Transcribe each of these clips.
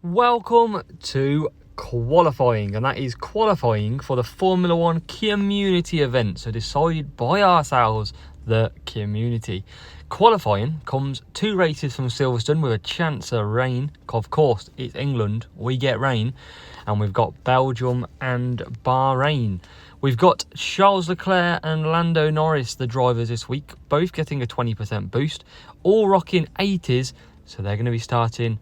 Welcome to qualifying, and that is qualifying for the Formula One community event, so decided by ourselves, the community. Qualifying comes 2 races from Silverstone with a chance of rain. Of course, it's England, we get rain, and we've got Belgium and Bahrain. We've got Charles Leclerc and Lando Norris, the drivers this week, both getting a 20% boost, all rocking 80s, so they're going to be starting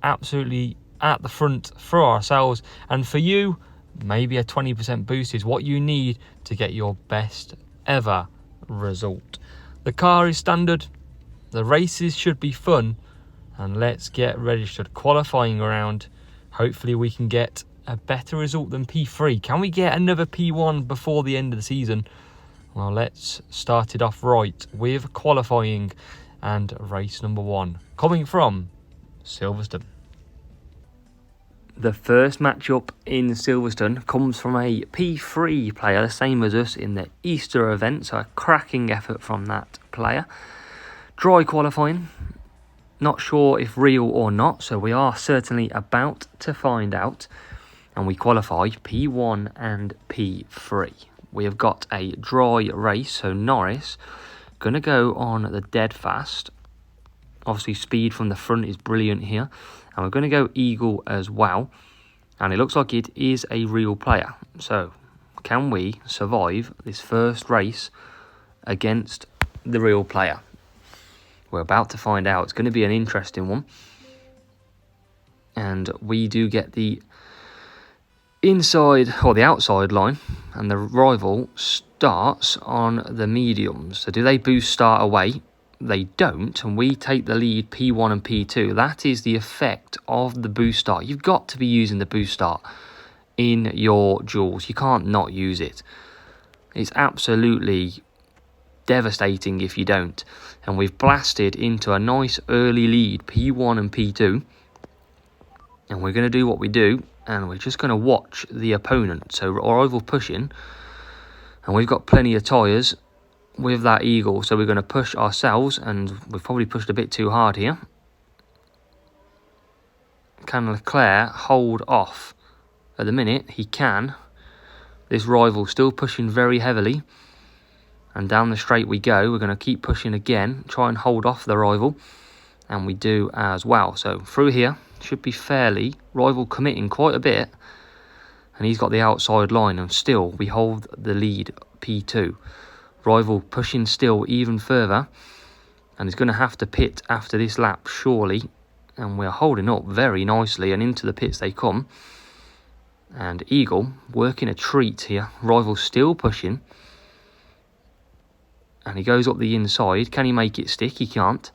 absolutely at the front for ourselves, and for you maybe a 20% boost is what you need to get your best ever result. The car is standard, the races should be fun, and let's get registered. Qualifying round, hopefully we can get a better result than P3. Can we get another P1 before the end of the season? Well, let's start it off right with qualifying and race number 1 coming from Silverstone. The first matchup in Silverstone comes from a P3 player, the same as us in the Easter event, so a cracking effort from that player. Dry qualifying, not sure if real or not, so we are certainly about to find out. And we qualify P1 and P3. We have got a dry race, so Norris going to go on the dead fast. Obviously speed from the front is brilliant here. And we're going to go Eagle as well. And it looks like it is a real player. So, can we survive this first race against the real player? We're about to find out. It's going to be an interesting one. And we do get the inside or the outside line. And the rival starts on the mediums. So, do they boost start away? They don't, and we take the lead P1 and P2. That is the effect of the boost start. You've got to be using the boost start in your duels. You can't not use it. It's absolutely devastating if you don't. And we've blasted into a nice early lead P1 and P2. And we're going to do what we do, and we're just going to watch the opponent. So our rival pushing, and we've got plenty of tyres with that Eagle, so we're going to push ourselves, and we've probably pushed a bit too hard here. Can Leclerc hold off? At the minute, he can. This rival still pushing very heavily, and down the straight we go. We're going to keep pushing again, try and hold off the rival, and we do as well. So through here, should be fairly. Rival committing quite a bit, and he's got the outside line, and still we hold the lead P2. Rival pushing still even further, and he's going to have to pit after this lap surely, and we're holding up very nicely, and into the pits they come. And Eagle working a treat here. Rival still pushing, and he goes up the inside. Can he make it stick? He can't,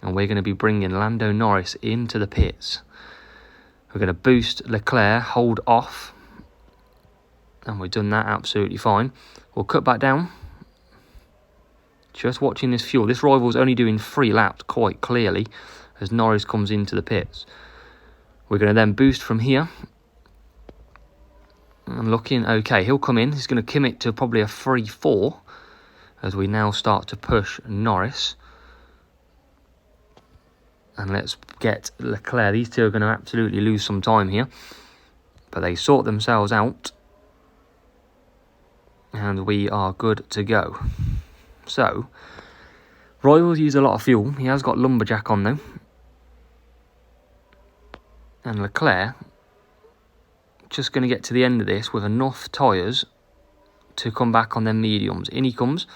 and we're going to be bringing Lando Norris into the pits. We're going to boost Leclerc, hold off, and we've done that absolutely fine. We'll cut back down. Just watching this fuel. This rival's only doing 3 laps quite clearly as Norris comes into the pits. We're going to then boost from here. And looking okay. He'll come in. He's going to commit to probably a 3-4 as we now start to push Norris. And let's get Leclerc. These two are going to absolutely lose some time here. But they sort themselves out. And we are good to go. So, rivals use a lot of fuel. He has got Lumberjack on though. And Leclerc just going to get to the end of this with enough tyres to come back on them mediums. In he comes.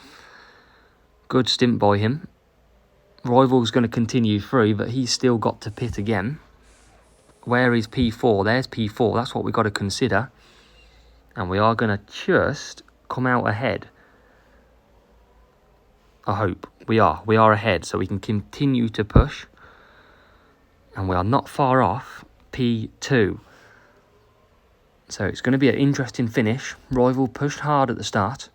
Good stint by him. Rival's going to continue through, but he's still got to pit again. Where is P4? There's P4. That's what we've got to consider. And we are going to just come out ahead. I hope. We are ahead, so we can continue to push. And we are not far off P2. So it's going to be an interesting finish. Rival pushed hard at the start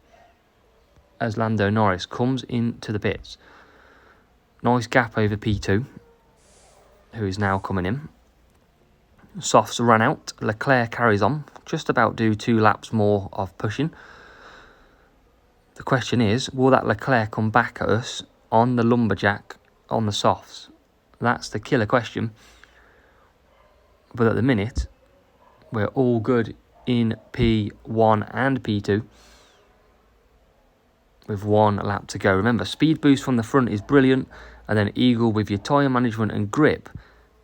as Lando Norris comes into the pits. Nice gap over P2, who is now coming in. Softs run out. Leclerc carries on. Just about do 2 laps more of pushing. The question is, will that Leclerc come back at us on the Lumberjack, on the softs? That's the killer question. But at the minute, we're all good in P1 and P2 with 1 lap to go. Remember, speed boost from the front is brilliant, and then Eagle with your tyre management and grip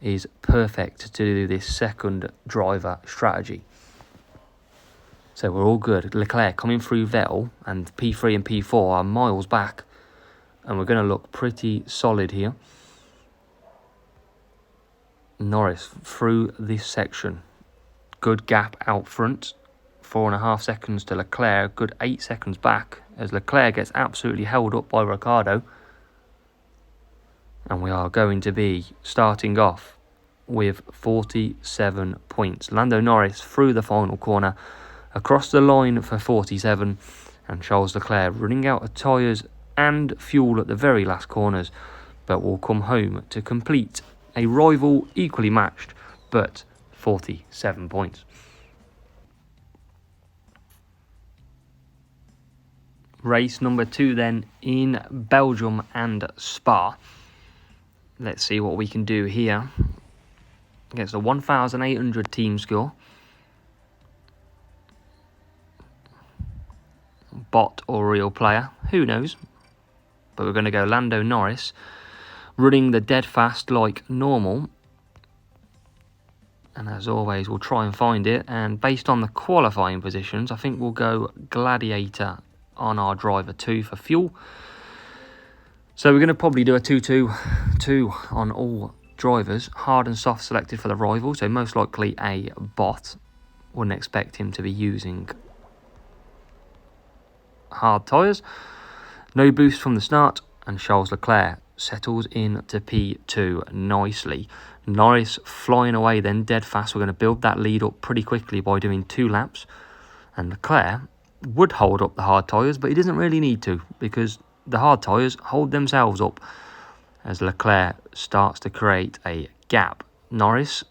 is perfect to do this second driver strategy. So we're all good. Leclerc coming through Vettel, and P3 and P4 are miles back, and we're going to look pretty solid here. Norris through this section. Good gap out front. 4.5 seconds to Leclerc. Good 8 seconds back as Leclerc gets absolutely held up by Ricciardo. And we are going to be starting off with 47 points. Lando Norris through the final corner, across the line for 47, and Charles Leclerc running out of tyres and fuel at the very last corners, but will come home to complete a rival equally matched, but 47 points. Race number 2 then in Belgium and Spa. Let's see what we can do here against a 1,800 team score. Bot or real player, who knows? But we're going to go Lando Norris, running the dead fast like normal. And as always, we'll try and find it. And based on the qualifying positions, I think we'll go Gladiator on our driver 2 for fuel. So we're going to probably do a 2-2-2 on all drivers. Hard and soft selected for the rival, so most likely a bot. Wouldn't expect him to be using hard tyres. No boost from the start, and Charles Leclerc settles in to P2 nicely. Norris flying away then dead fast. We're going to build that lead up pretty quickly by doing 2 laps. And Leclerc would hold up the hard tyres, but he doesn't really need to, because the hard tyres hold themselves up as Leclerc starts to create a gap. Norris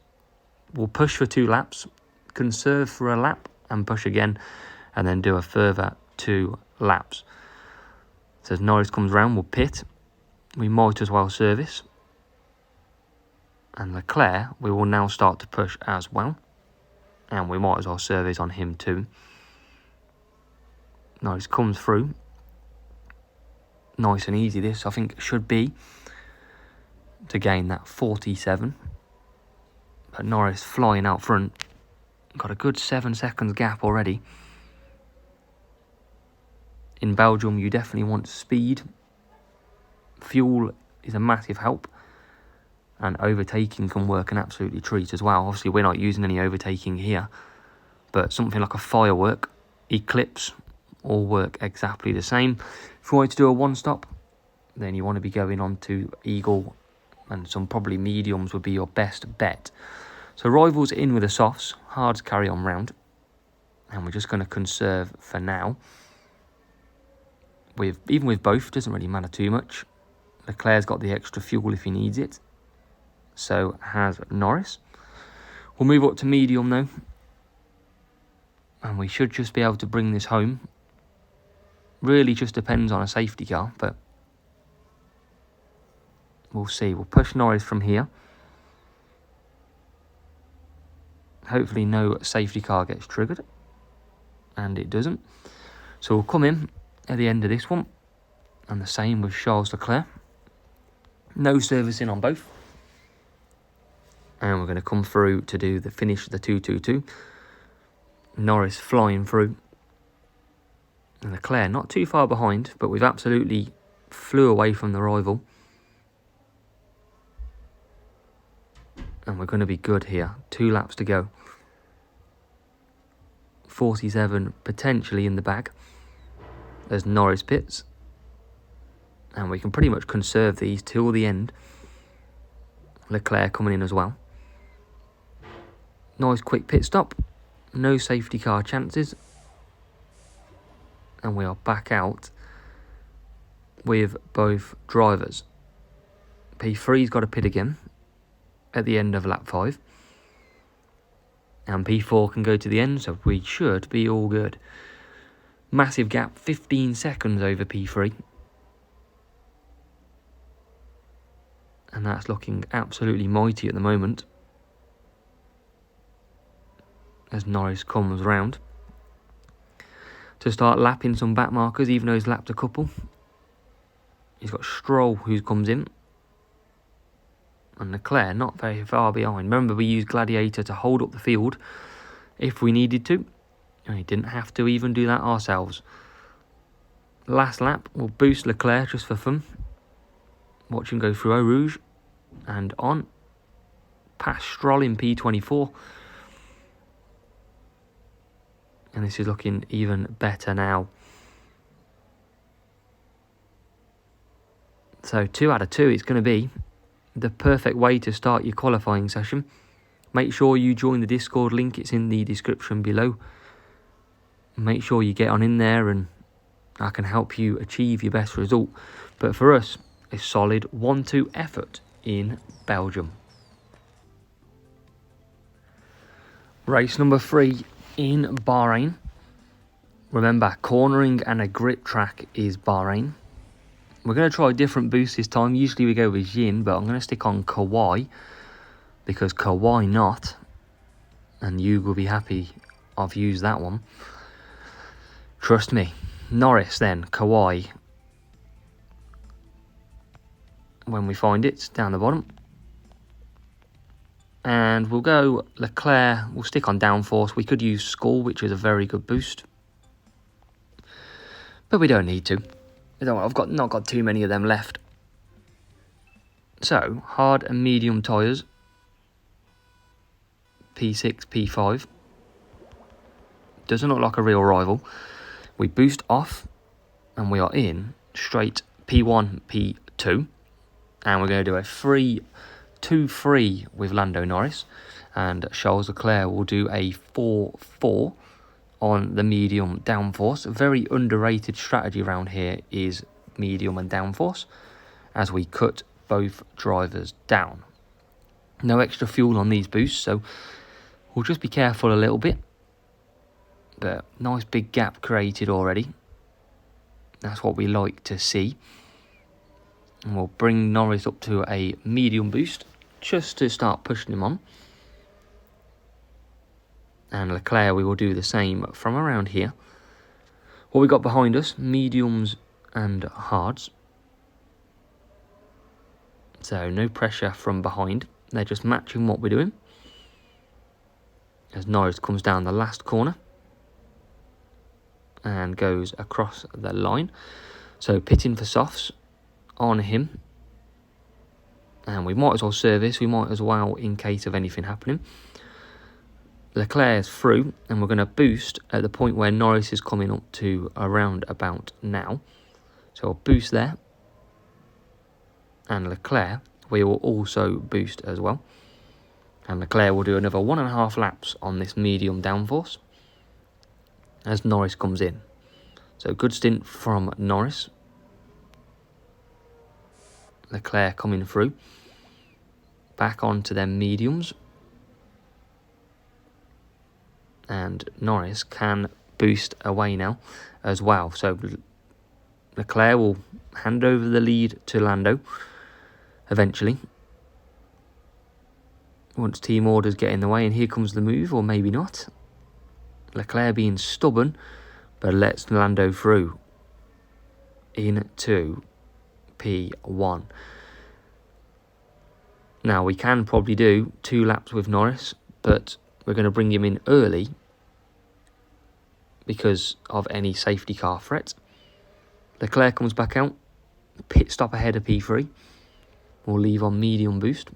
will push for 2 laps, conserve for a lap and push again, and then do a further 2 laps. So as Norris comes round, we'll pit. We might as well service. And Leclerc, we will now start to push as well. And we might as well service on him too. Norris comes through. Nice and easy this, I think, should be, to gain that 47. But Norris flying out front. Got a good 7 seconds gap already. In Belgium, you definitely want speed. Fuel is a massive help. And overtaking can work an absolutely treat as well. Obviously, we're not using any overtaking here. But something like a firework, Eclipse, all work exactly the same. If you want to do a 1-stop, then you want to be going on to Eagle. And some probably mediums would be your best bet. So rivals in with the softs. Hards carry on round. And we're just going to conserve for now. Even with both, doesn't really matter too much. Leclerc's got the extra fuel if he needs it. So has Norris. We'll move up to medium though. And we should just be able to bring this home. Really just depends on a safety car, but we'll see. We'll push Norris from here. Hopefully no safety car gets triggered. And it doesn't. So we'll come in at the end of this one. And the same with Charles Leclerc. No servicing on both. And we're going to come through to do the finish of the 2-2-2. Norris flying through. And Leclerc not too far behind, but we've absolutely flew away from the rival. And we're going to be good here. 2 laps to go. 47 potentially in the bag. There's Norris pits. And we can pretty much conserve these till the end. Leclerc coming in as well. Nice quick pit stop. No safety car chances. And we are back out with both drivers. P3's got to pit again at the end of lap 5. And P4 can go to the end, so we should be all good. Massive gap, 15 seconds over P3. And that's looking absolutely mighty at the moment. as Norris comes round to start lapping some back markers, even though he's lapped a couple. He's got Stroll who comes in, and Leclerc not very far behind. Remember, we used Gladiator to hold up the field if we needed to, and he didn't have to even do that ourselves. Last lap, we'll boost Leclerc just for fun. Watch him go through Eau Rouge and on. Past Stroll in P24. And this is looking even better now. So 2 out of 2 is going to be the perfect way to start your qualifying session. Make sure you join the Discord link. It's in the description below. Make sure you get on in there and I can help you achieve your best result. But for us, a solid 1-2 effort in Belgium. Race number 3 in Bahrain. Remember, cornering and a grip track is Bahrain. We're going to try a different boost this time. Usually we go with Jin, but I'm going to stick on Kawai because Kawai not, and you will be happy I've used that one. Trust me. Norris then, Kawai. When we find it, down the bottom. And we'll go Leclerc, we'll stick on downforce. We could use Skull, which is a very good boost. But we don't need to. I've not got too many of them left. So, hard and medium tyres. P6, P5. Doesn't look like a real rival. We boost off and we are in straight P1, P2. And we're going to do a 3-2-3 with Lando Norris. And Charles Leclerc will do a 4-4 on the medium downforce. A very underrated strategy around here is medium and downforce as we cut both drivers down. No extra fuel on these boosts, so we'll just be careful a little bit. But nice big gap created already. That's what we like to see. And we'll bring Norris up to a medium boost just to start pushing him on. And Leclerc, we will do the same from around here. What we got behind us, mediums and hards. So no pressure from behind. They're just matching what we're doing. As Norris comes down the last corner and goes across the line. So pitting for softs on him. And we might as well service. We might as well in case of anything happening. Leclerc's through, and we're going to boost at the point where Norris is coming up to around about now. So I'll boost there. And Leclerc, we will also boost as well. And Leclerc will do another 1.5 laps on this medium downforce as Norris comes in. So good stint from Norris. Leclerc coming through. Back onto their mediums. And Norris can boost away now as well. So Leclerc will hand over the lead to Lando eventually. Once team orders get in the way, and here comes the move, or maybe not. Leclerc being stubborn, but lets Lando through into P1. Now we can probably do 2 laps with Norris, but we're going to bring him in early because of any safety car threat. Leclerc comes back out, pit stop ahead of P3. We'll leave on medium boost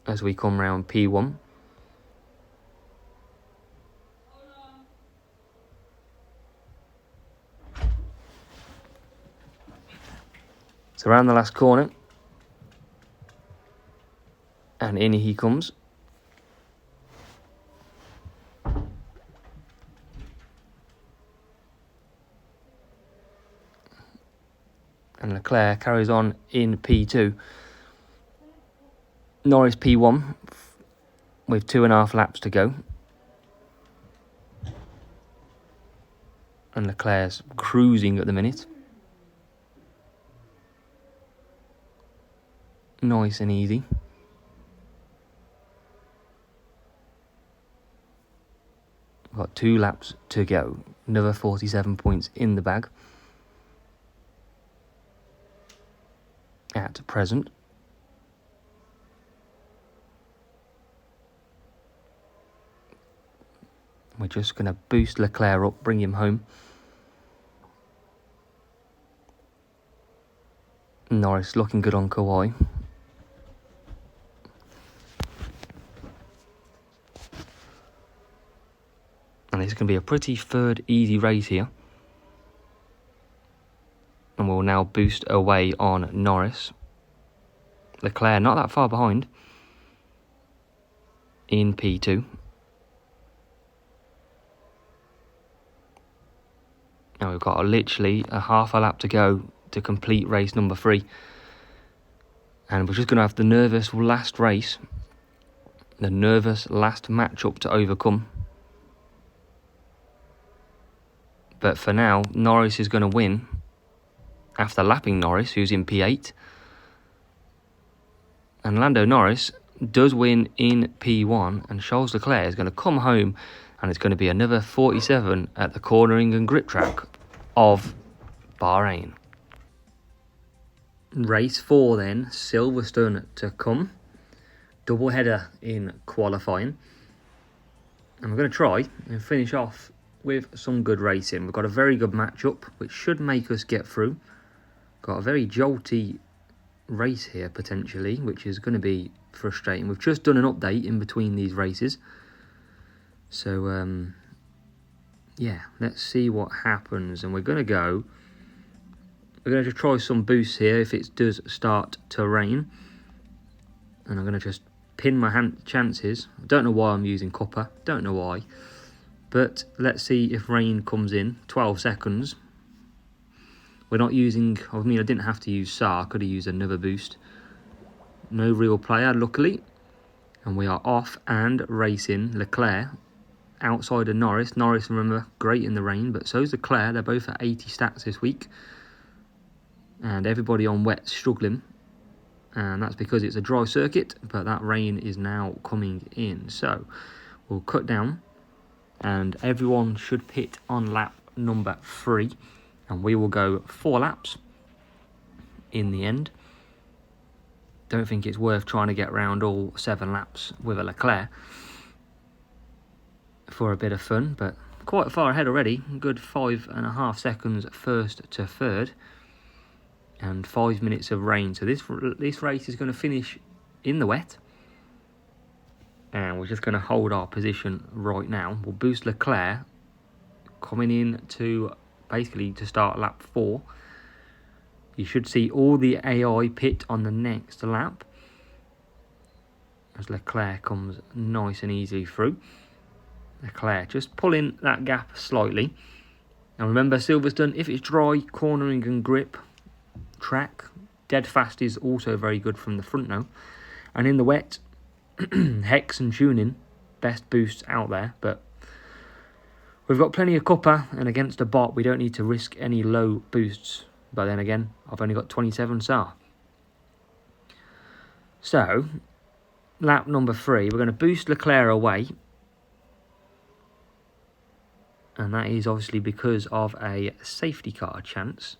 as we come round P1. So around the last corner, and in he comes. And Leclerc carries on in P2. Norris P1 with 2.5 laps to go. And Leclerc's cruising at the minute. Nice and easy. We've got 2 laps to go. Another 47 points in the bag at present. We're just going to boost Leclerc up, bring him home. Norris looking good on Kauai. And it's going to be a pretty third easy race here. And we'll now boost away on Norris. Leclerc not that far behind in P2. Now we've got literally a half a lap to go to complete race number 3. And we're just going to have the nervous last race. The nervous last matchup to overcome. But for now, Norris is going to win after lapping Norris, who's in P8. And Lando Norris does win in P1, and Charles Leclerc is going to come home, and it's going to be another 47 at the cornering and grip track of Bahrain. Race 4 then, Silverstone to come. Double header in qualifying. And we're going to try and finish off with some good racing. We've got a very good matchup, which should make us get through. Got a very jolty race here, potentially, which is going to be frustrating. We've just done an update in between these races. So, yeah, let's see what happens. And we're going to try some boosts here if it does start to rain. And I'm going to just pin my chances. I don't know why I'm using copper. Don't know why. But let's see if rain comes in. 12 seconds. We're not using... I mean, I didn't have to use SAR. I could have used another boost. No real player, luckily. And we are off and racing. Leclerc outside of Norris. Norris, remember, great in the rain. But so is Leclerc. They're both at 80 stats this week. And everybody on wet struggling. And that's because it's a dry circuit. But that rain is now coming in. So we'll cut down. And everyone should pit on lap number 3. And we will go 4 laps in the end. Don't think it's worth trying to get around all 7 laps with a Leclerc for a bit of fun. But quite far ahead already. Good 5.5 seconds first to third. And 5 minutes of rain. So this race is going to finish in the wet. And we're just going to hold our position right now. We'll boost Leclerc coming in to basically to start lap 4. You should see all the AI pit on the next lap as Leclerc comes nice and easily through. Leclerc just pulling that gap slightly. And remember, Silverstone, if it's dry, cornering and grip track, dead fast is also very good from the front now. And in the wet, Hex and Tuning, best boosts out there, but we've got plenty of copper, and against a bot we don't need to risk any low boosts. But then again, I've only got 27 SAR. So, lap number 3, we're going to boost Leclerc away. And that is obviously because of a safety car chance.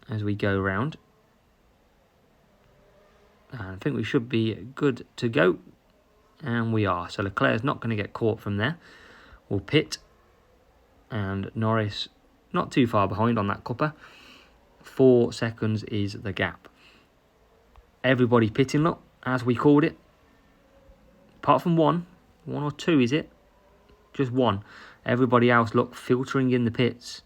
As we go round. I think we should be good to go. And we are. So Leclerc's not going to get caught from there. We'll pit. And Norris not too far behind on that copper. 4 seconds is the gap. Everybody pitting, look, as we called it. Apart from one or two, is it? Just one. Everybody else, look, filtering in the pits.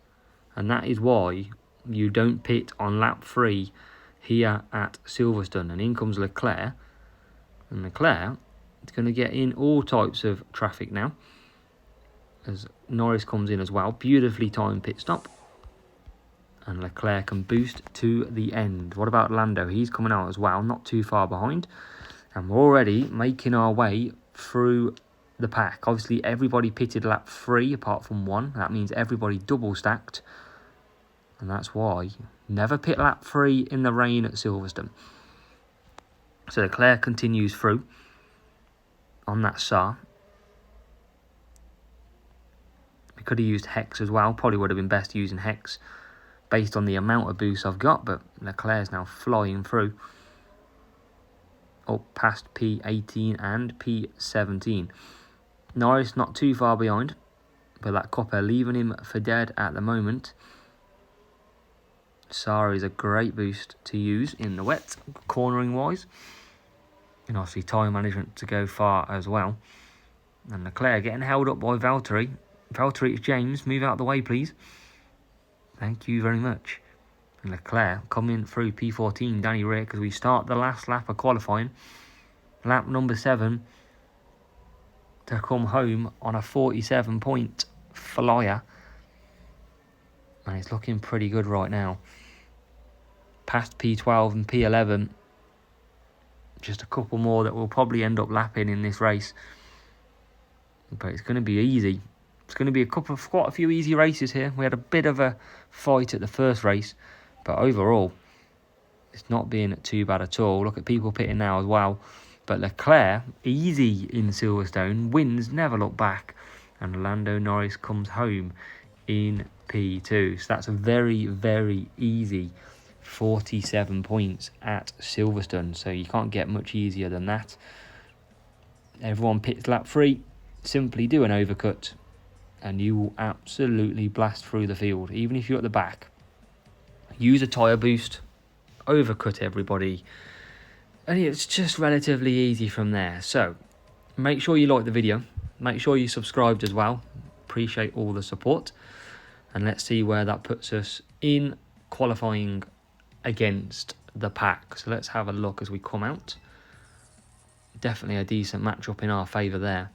And that is why you don't pit on lap 3 here at Silverstone. And in comes Leclerc. And Leclerc is going to get in all types of traffic now. As Norris comes in as well. Beautifully timed pit stop. And Leclerc can boost to the end. What about Lando? He's coming out as well. Not too far behind. And we're already making our way through the pack. Obviously, everybody pitted lap 3 apart from one. That means everybody double stacked. And that's why never pit lap 3 in the rain at Silverstone. So Leclerc continues through on that SAR. We could have used Hex as well. Probably would have been best using Hex based on the amount of boost I've got, but Leclerc's now flying through. Up past P18 and P17. Norris not too far behind, but that copper leaving him for dead at the moment. Sara is a great boost to use in the wet, cornering wise. And obviously tyre management to go far as well. And Leclerc getting held up by Valtteri. Valtteri, it's James. Move out of the way, please. Thank you very much. And Leclerc coming through P14, Danny Rick, as we start the last lap of qualifying. Lap number 7 to come home on a 47-point flyer. And it's looking pretty good right now. Past P12 and P11. Just a couple more that will probably end up lapping in this race. But it's going to be easy. It's going to be quite a few easy races here. We had a bit of a fight at the first race. But overall, it's not been too bad at all. Look at people pitting now as well. But Leclerc, easy in Silverstone. Wins, never look back. And Lando Norris comes home in P2. So that's a very, very easy 47 points at Silverstone. So you can't get much easier than that. Everyone pits lap 3. Simply do an overcut. And you will absolutely blast through the field. Even if you're at the back. Use a tyre boost. Overcut everybody. And it's just relatively easy from there. So make sure you like the video. Make sure you subscribed as well. Appreciate all the support. And let's see where that puts us in qualifying against the pack. So let's have a look as we come out. Definitely a decent matchup in our favour there.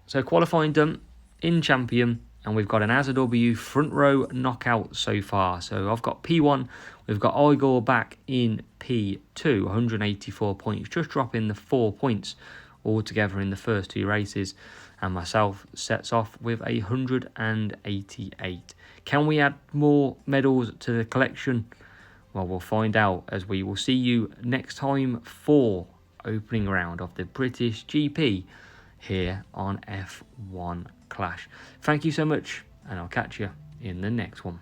So qualifying done in Champion. And we've got an AZW front row knockout so far. So I've got P1. We've got Igor back in P2. 184 points. Just dropping the 4 points altogether in the first 2 races. And myself sets off with 188. Can we add more medals to the collection? Well, we'll find out as we will see you next time for opening round of the British GP here on F1 Clash. Thank you so much, and I'll catch you in the next one.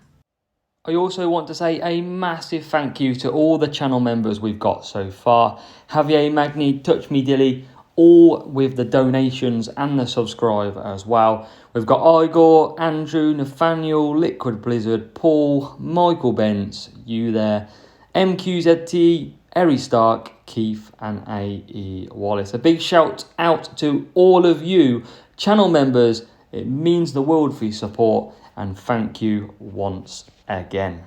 I also want to say a massive thank you to all the channel members we've got so far. Javier, Magni, Touch Me Dilly, all with the donations and the subscribe as well. We've got Igor, Andrew, Nathaniel, Liquid Blizzard, Paul, Michael Bence, you there, MQZT, Eri Stark, Keith and AE Wallace. A big shout out to all of you channel members. It means the world for your support, and thank you once again.